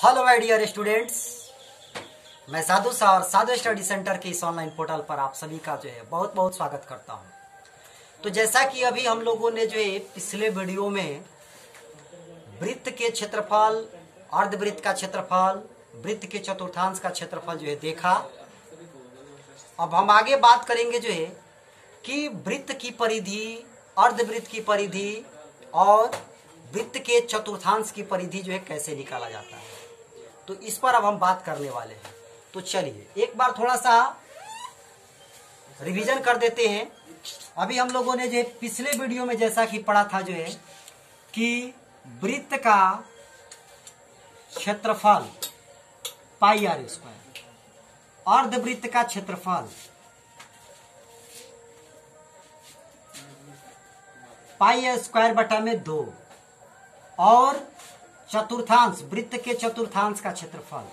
Hello my dear students, मैं साधु sir साधु study centre के इस ऑनलाइन पोर्टल पर आप सभी का जो है बहुत बहुत स्वागत करता हूं। तो जैसा कि अभी हम लोगों ने जो है पिछले वीडियो में वृत्त के क्षेत्रफल, अर्धवृत्त का क्षेत्रफल, वृत्त के चतुर्थांश का क्षेत्रफल जो है देखा। अब हम आगे बात करेंगे जो है कि वृत्त की परिधि, अर्धवृत्त की परिधि और वृत्त के चतुर्थांश की परिधि जो है कैसे निकाला जाता है। तो इस पर अब हम बात करने वाले हैं। तो चलिए एक बार थोड़ा सा रिवीजन कर देते हैं। अभी हम लोगों ने जो पिछले वीडियो में जैसा कि पढ़ा था जो है कि वृत्त का क्षेत्रफल पाई आर स्क्वायर, अर्धवृत्त का क्षेत्रफल पाई स्क्वायर बटा में 2 और चतुर्थांश, वृत्त के चतुर्थांश का क्षेत्रफल,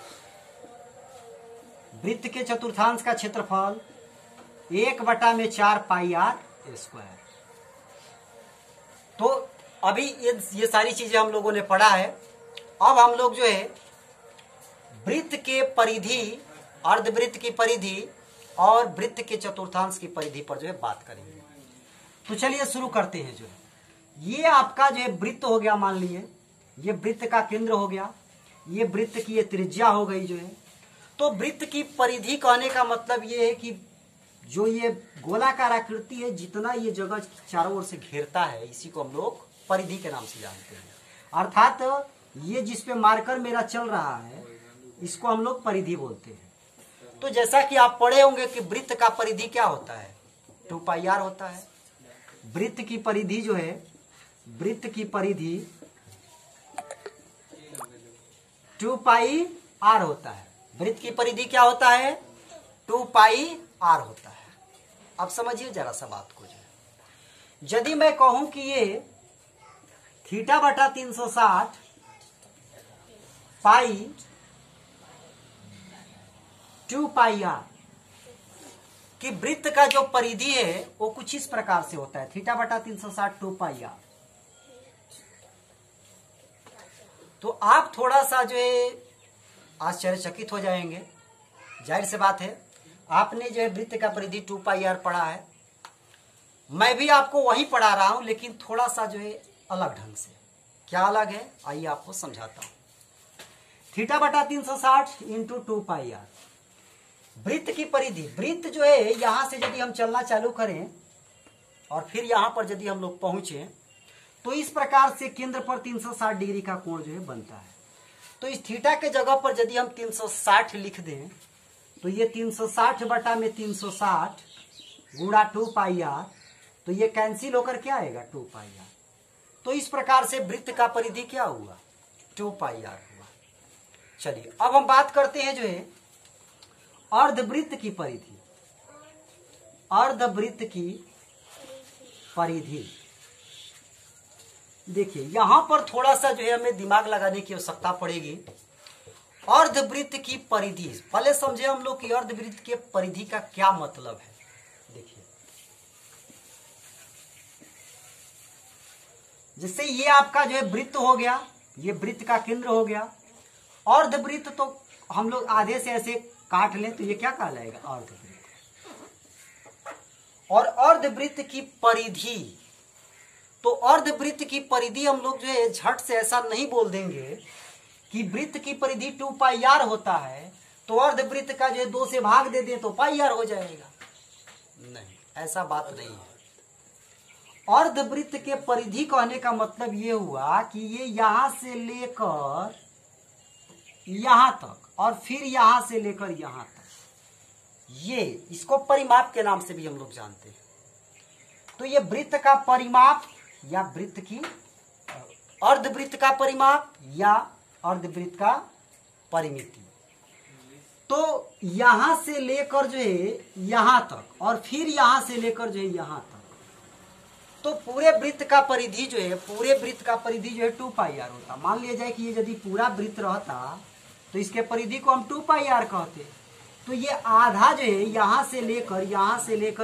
वृत्त के चतुर्थांश का क्षेत्रफल 1 बटा में 4 पाई आर स्क्वायर। तो अभी ये सारी चीजें हम लोगों ने पढ़ा है। अब हम लोग जो है वृत्त के परिधि, अर्धवृत्त की परिधि और वृत्त के चतुर्थांश की परिधि पर जो है बात करेंगे। तो चलिए शुरू करते हैं। जो है ये आपका जो है वृत्त हो गया, मान लीजिए ये वृत्त का केंद्र हो गया, ये वृत्त की ये त्रिज्या हो गई जो है। तो वृत्त की परिधि कहने का मतलब ये है कि जो ये गोलाकार आकृति है, जितना ये जगह चारों ओर से घेरता है, इसी को हम लोग परिधि के नाम से जानते हैं। अर्थात ये जिस पे मार्कर मेरा चल रहा है इसको हम लोग परिधि बोलते हैं। तो जैसा कि आप पढ़े होंगे कि वृत्त का परिधि क्या होता है, 2 पाई आर होता है। वृत्त की परिधि जो है, वृत्त की परिधि 2 पाई आर होता है। वृत्त की परिधि क्या होता है, 2 पाई आर होता है। अब समझिए जरा सा बात को। जो यदि मैं कहूं कि ये थीटा बटा 360 पाई 2 पाई आर कि वृत्त का जो परिधि है वो कुछ इस प्रकार से होता है, थीटा बटा 360 2 पाई आर। तो आप थोड़ा सा जो है आश्चर्यचकित हो जाएंगे। जाहिर सी बात है, आपने जो है वृत्त का परिधि 2 पाई आर पढ़ा है, मैं भी आपको वही पढ़ा रहा हूं, लेकिन थोड़ा सा जो है अलग ढंग से। क्या अलग है, आइए आपको समझाता हूं। थीटा बटा 360 इंटू 2 पाई आर वृत्त की परिधि। वृत्त जो है यहां से यदि हम चलना चालू करें और फिर यहां पर यदि हम लोग पहुंचे तो इस प्रकार से केंद्र पर 360 डिग्री का कोण जो है बनता है। तो इस थीटा के जगह पर यदि हम 360 लिख दें तो ये 360 बटा में 360 गुणा 2 पाई आर, तो ये कैंसिल होकर क्या आएगा, 2 पाई आर। तो इस प्रकार से वृत्त का परिधि क्या हुआ, 2 पाई आर हुआ। चलिए अब हम बात करते हैं जो है अर्धवृत्त की परिधि। अर्धवृत्त की परिधि देखिए यहां पर थोड़ा सा जो है हमें दिमाग लगाने की आवश्यकता पड़ेगी। अर्धवृत्त की परिधि, पहले समझे हम लोग कि अर्धवृत्त के परिधि का क्या मतलब है। देखिए जैसे ये आपका जो है वृत्त हो गया, ये वृत्त का केंद्र हो गया। अर्धवृत्त तो हम लोग आधे से ऐसे काट लें तो ये क्या कहलाएगा, अर्धवृत्त। और अर्धवृत्त की परिधि, तो अर्धवृत्त की परिधि हम लोग जो है झट से ऐसा नहीं बोल देंगे कि वृत्त की परिधि 2 पाई आर होता है तो अर्धवृत्त का जो है 2 से भाग दे दें तो पाई आर हो जाएगा। नहीं, ऐसा बात नहीं है। अर्धवृत्त के परिधि कहने का मतलब ये हुआ कि ये यहां से लेकर यहां तक और फिर यहां से लेकर यहां तक, ये इसको परिमाप के नाम से भी हम लोग जानते हैं। तो ये वृत्त का परिमाप या वृत्त की, अर्धवृत्त का परिमाप या अर्धवृत्त का परिमिति। तो यहां से लेकर जो है यहां तक और फिर यहां से लेकर जो है यहां तक, तो पूरे वृत्त का परिधि जो है, पूरे वृत्त का परिधि जो है 2 पाई आर होता। मान लिया जाए कि ये यदि पूरा वृत्त रहता तो इसके परिधि को हम 2 पाई आर कहते। तो ये आधा जो है यहां से लेकर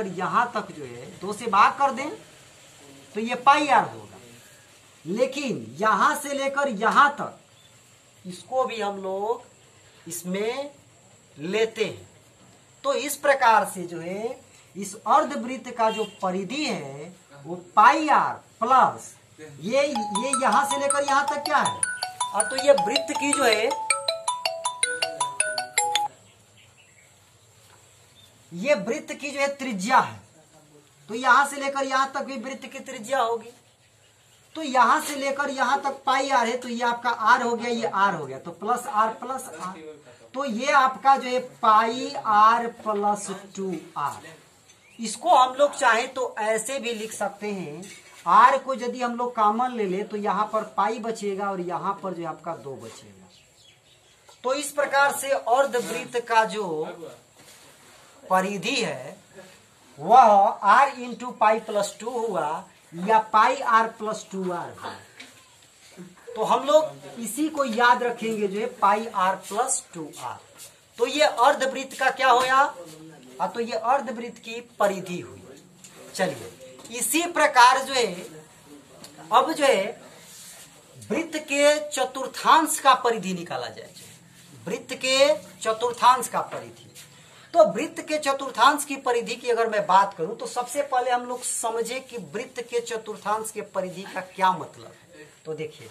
यहां तक जो है 2 से भाग कर दें तो ये पाई आर होगा। लेकिन यहां से लेकर यहां तक इसको भी हम लोग इसमें लेते हैं। तो इस प्रकार से जो है इस अर्धवृत्त का जो परिधि है वो पाई आर प्लस ये यहां से लेकर यहां तक क्या है, और तो ये वृत्त की जो है ये वृत्त की जो है त्रिज्या है, तो यहां से लेकर यहां तक भी वृत्त की त्रिज्या होगी। तो यहां से लेकर यहां तक पाई आर है, तो ये आपका आर हो गया, ये आर हो गया, तो प्लस आर, तो ये आपका जो है पाई आर प्लस 2r। इसको हम लोग चाहे तो ऐसे भी लिख सकते हैं, आर को यदि हम लोग कॉमन ले ले तो यहाँ पर पाई बचेगा और यहाँ पर जो आपका 2 बचेगा। तो इस प्रकार से अर्धवृत्त का जो परिधि है वह r इंटू पाई प्लस 2 हुआ या पाई r प्लस 2r हुआ। तो हम लोग इसी को याद रखेंगे जो है पाई r प्लस 2r। तो ये अर्धवृत्त का क्या होया, तो ये अर्धवृत्त की परिधि हुई। चलिए इसी प्रकार जो है अब जो है वृत्त के चतुर्थांश का परिधि निकाला जाए। वृत्त के चतुर्थांश का परिधि, तो वृत्त के चतुर्थांश की परिधि की अगर मैं बात करूं तो सबसे पहले हम लोग समझे कि वृत्त के चतुर्थांश के परिधि का क्या मतलब है। तो देखिए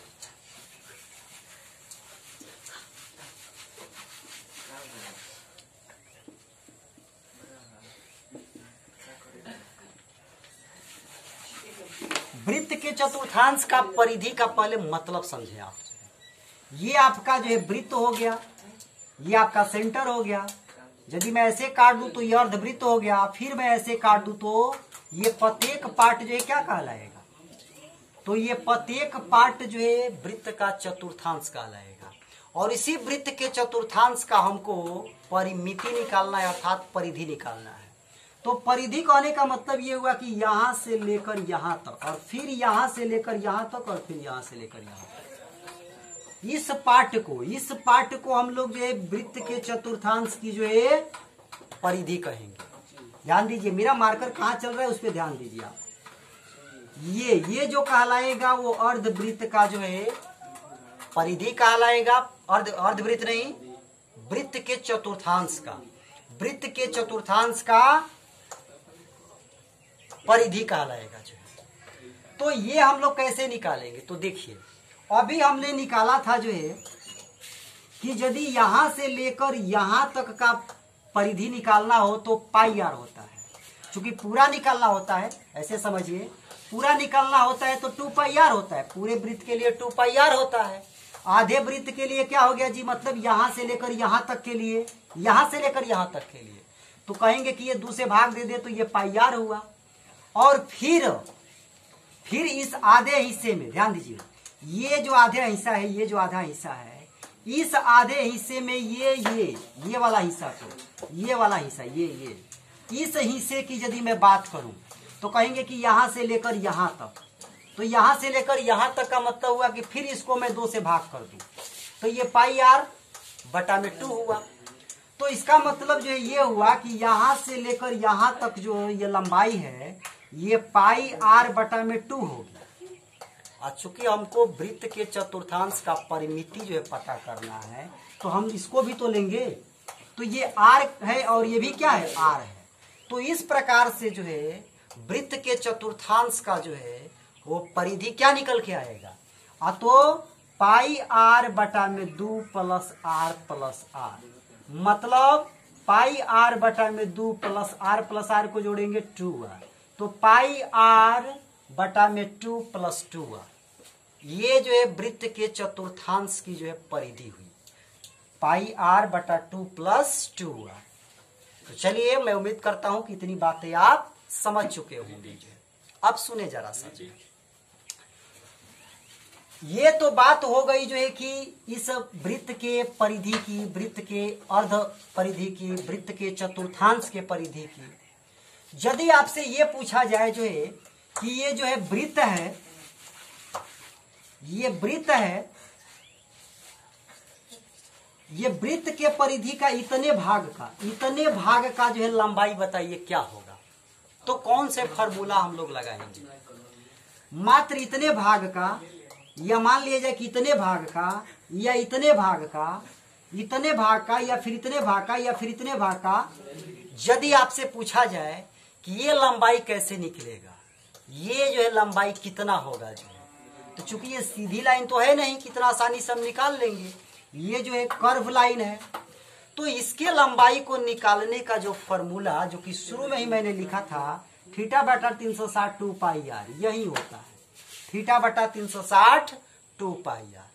वृत्त के चतुर्थांश का परिधि का पहले मतलब समझे आप। ये आपका जो है वृत्त हो गया, ये आपका सेंटर हो गया। यदि मैं ऐसे काट दूं तो ये अर्धवृत्त हो गया, फिर मैं ऐसे काट दूं तो ये प्रत्येक पार्ट जो है क्या कहलाएगा, तो ये प्रत्येक पार्ट जो है वृत्त का चतुर्थांश कहलाएगा। और इसी वृत्त के चतुर्थांश का हमको परिमिति निकालना है, अर्थात परिधि निकालना है। तो परिधि कहने का मतलब ये हुआ कि यहां से लेकर यहां तक, और फिर यहां से लेकर यहां तक, और फिर यहां से लेकर यहां तक। इस पार्ट को हम लोग जो है वृत्त के चतुर्थांश की जो है परिधि कहेंगे। ध्यान दीजिए मेरा मार्कर कहां चल रहा है उस पर ध्यान दीजिए आप। ये जो कहलाएगा वो अर्धवृत्त का जो है परिधि कहलाएगा, अर्धवृत्त नहीं, वृत्त के चतुर्थांश का, वृत्त के चतुर्थांश का परिधि कहलाएगा जो है। तो ये हम लोग कैसे निकालेंगे, तो देखिए अभी हमने निकाला था जो है कि यदि यहां से लेकर यहां तक का परिधि निकालना हो तो पाई आर होता है। चूंकि पूरा निकालना होता है, ऐसे समझिए पूरा निकालना होता है तो 2 पाई आर होता है। पूरे वृत्त के लिए 2 पाई आर होता है। आधे वृत्त के लिए क्या हो गया जी, मतलब यहां से लेकर यहां तक के लिए, यहां से लेकर यहां तक के लिए तो कहेंगे कि ये 2 से भाग दे दे तो ये पाई आर हुआ। और फिर इस आधे हिस्से में ध्यान दीजिए, ये जो आधा हिस्सा है, ये जो आधा हिस्सा है, इस आधे हिस्से में ये वाला हिस्सा, तो ये वाला हिस्सा, ये इस हिस्से की यदि मैं बात करूं तो कहेंगे कि यहां से लेकर यहां तक। तो यहां से लेकर यहां तक का मतलब हुआ कि फिर इसको मैं 2 से भाग कर दूं तो ये पाई आर बटा में 2 हुआ। तो इसका मतलब जो है ये हुआ कि यहां से लेकर यहां तक जो ये लंबाई है ये पाई आर बटा में 2 होगी। चूंकि हमको वृत्त के चतुर्थांश का परिमिति जो है पता करना है तो हम इसको भी तो लेंगे। तो ये आर है और ये भी क्या है, आर है। तो इस प्रकार से जो है वृत्त के चतुर्थांश का जो है वो परिधि क्या निकल के आएगा, तो पाई आर बटा में 2 प्लस आर, मतलब पाई आर बटा में 2 प्लस आर को जोड़ेंगे 2r, तो पाई आर बटा में 2 प्लस 2r। ये जो है वृत्त के चतुर्थांश की जो है परिधि हुई, पाई आर बटा 2 प्लस 2r। तो चलिए मैं उम्मीद करता हूं कि इतनी बातें आप समझ चुके होंगे। अब सुने जरा सा, ये तो बात हो गई जो है कि इस वृत्त के परिधि की, वृत्त के अर्ध परिधि की, वृत्त के चतुर्थांश के परिधि की। यदि आपसे ये पूछा जाए जो है कि ये जो है वृत्त है, ये वृत्त है, ये वृत्त के परिधि का इतने भाग का जो है लंबाई बताइए क्या होगा, तो कौन से फार्मूला हम लोग लगाएंगे। मात्र इतने भाग का, या मान लिया जाए कि इतने भाग का या इतने भाग का, इतने भाग का, या फिर इतने भाग का, या फिर इतने भाग का, यदि आपसे पूछा जाए कि ये लंबाई कैसे निकलेगा, ये जो है लंबाई कितना होगा जो है, तो चूंकि ये सीधी लाइन तो है नहीं, कितना आसानी से हम निकाल लेंगे। ये जो है कर्व लाइन है, तो इसके लंबाई को निकालने का जो फॉर्मूला, जो कि शुरू में ही मैंने लिखा था, थीटा बटा 360 2 पाई आर, यही होता है। थीटा बटा 360 2 पाई आर।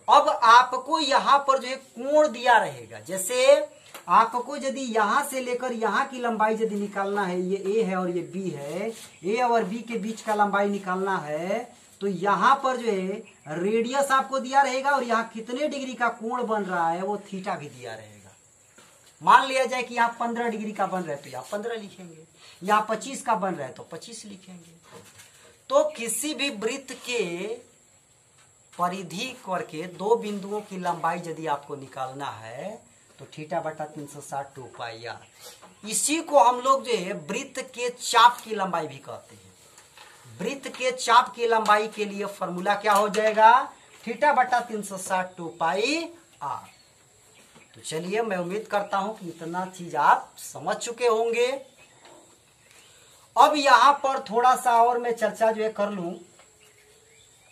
अब आपको यहां पर जो है कोण दिया रहेगा, जैसे आपको यदि यहां से लेकर यहां की लंबाई यदि निकालना है, ये ए है और ये बी है, ए और बी के बीच का लंबाई निकालना है, तो यहां पर जो है रेडियस आपको दिया रहेगा और यहाँ कितने डिग्री का कोण बन रहा है वो थीटा भी दिया रहेगा। मान लिया जाए कि यहाँ 15 डिग्री का बन रहा है तो यहाँ 15 लिखेंगे, यहाँ 25 का बन रहा है तो 25 लिखेंगे। तो किसी भी वृत्त के परिधि करके दो बिंदुओं की लंबाई यदि आपको निकालना है तो थीटा बटा 360 2 पाई आर। इसी को हम लोग जो है वृत्त के चाप की लंबाई भी कहते हैं। वृत्त के चाप की लंबाई के लिए फॉर्मूला क्या हो जाएगा, थीटा बटा 360 2 पाई आर। तो चलिए, मैं उम्मीद करता हूं कि इतना चीज आप समझ चुके होंगे। अब यहां पर थोड़ा सा और मैं चर्चा जो है कर लूं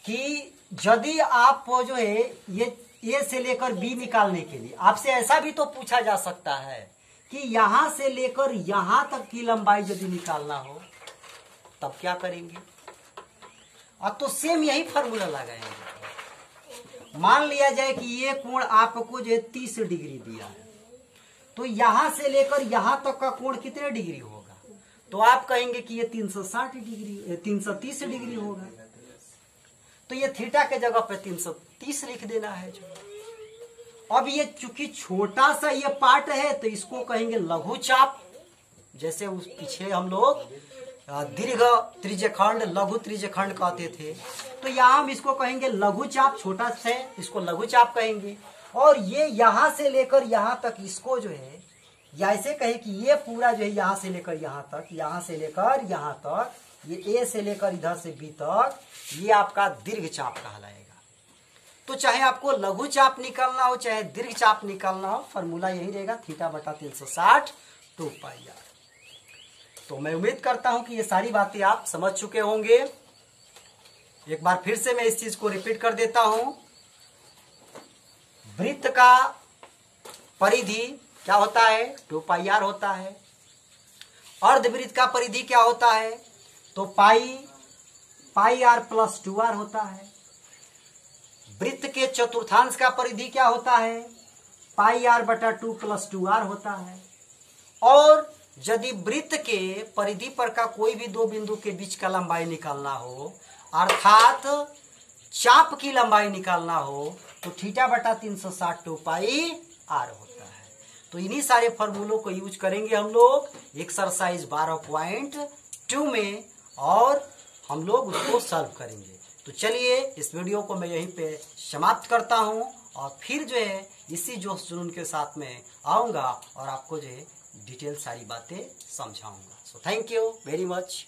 कि यदि आप जो है ये ए से लेकर बी निकालने के लिए आपसे ऐसा भी तो पूछा जा सकता है कि यहां से लेकर यहां तक की लंबाई यदि निकालना हो तब क्या करेंगे। अब तो सेम यही फॉर्मूला लगाएंगे। मान लिया जाए कि ये कोण आपको जो है 30 डिग्री दिया है, तो यहां से लेकर यहां तक का कोण कितने डिग्री होगा, तो आप कहेंगे कि ये 360 डिग्री 330 डिग्री होगा। तो ये थीटा के जगह पे 330 लिख देना है जो। अब ये चूंकि छोटा सा ये पार्ट है तो इसको कहेंगे लघु चाप। जैसे उस पीछे हम लोग दीर्घ त्रिज्यखंड, लघु त्रिज्यखंड कहते थे, तो यहाँ हम इसको कहेंगे लघु चाप। छोटा से इसको लघु चाप कहेंगे। और ये यहां से लेकर यहां तक इसको जो है, या ऐसे कहे कि ये पूरा जो है यहां से लेकर यहां तक, यहां से लेकर यहां तक, ये ए से लेकर इधर से बी तक, ये आपका दीर्घ चाप कहलाएगा। तो चाहे आपको लघु चाप निकालना हो चाहे दीर्घ चाप निकालना हो, फॉर्मूला यही रहेगा, थीटा बटा 360 2 पाई आर। तो मैं उम्मीद करता हूं कि ये सारी बातें आप समझ चुके होंगे। एक बार फिर से मैं इस चीज को रिपीट कर देता हूं। वृत्त का परिधि क्या होता है, 2 पाई आर होता है। अर्धवृत्त का परिधि क्या होता है, तो पाई आर प्लस 2 आर होता है। वृत्त के चतुर्थांश का परिधि क्या होता है, पाई आर बटा 2 प्लस 2 आर होता है। और यदि वृत्त के परिधि पर का कोई भी दो बिंदु के बीच का लंबाई निकालना हो, अर्थात चाप की लंबाई निकालना हो, तो थीटा बटा 360 2 पाई आर होता है। तो इन्हीं सारे फॉर्मूलों को यूज करेंगे हम लोग एक्सरसाइज 12.2 में, और हम लोग उसको सॉल्व करेंगे। तो चलिए, इस वीडियो को मैं यहीं पे समाप्त करता हूं और फिर जो है इसी जोश जुनून के साथ में आऊंगा और आपको जो है डिटेल सारी बातें समझाऊंगा। So thank you very much.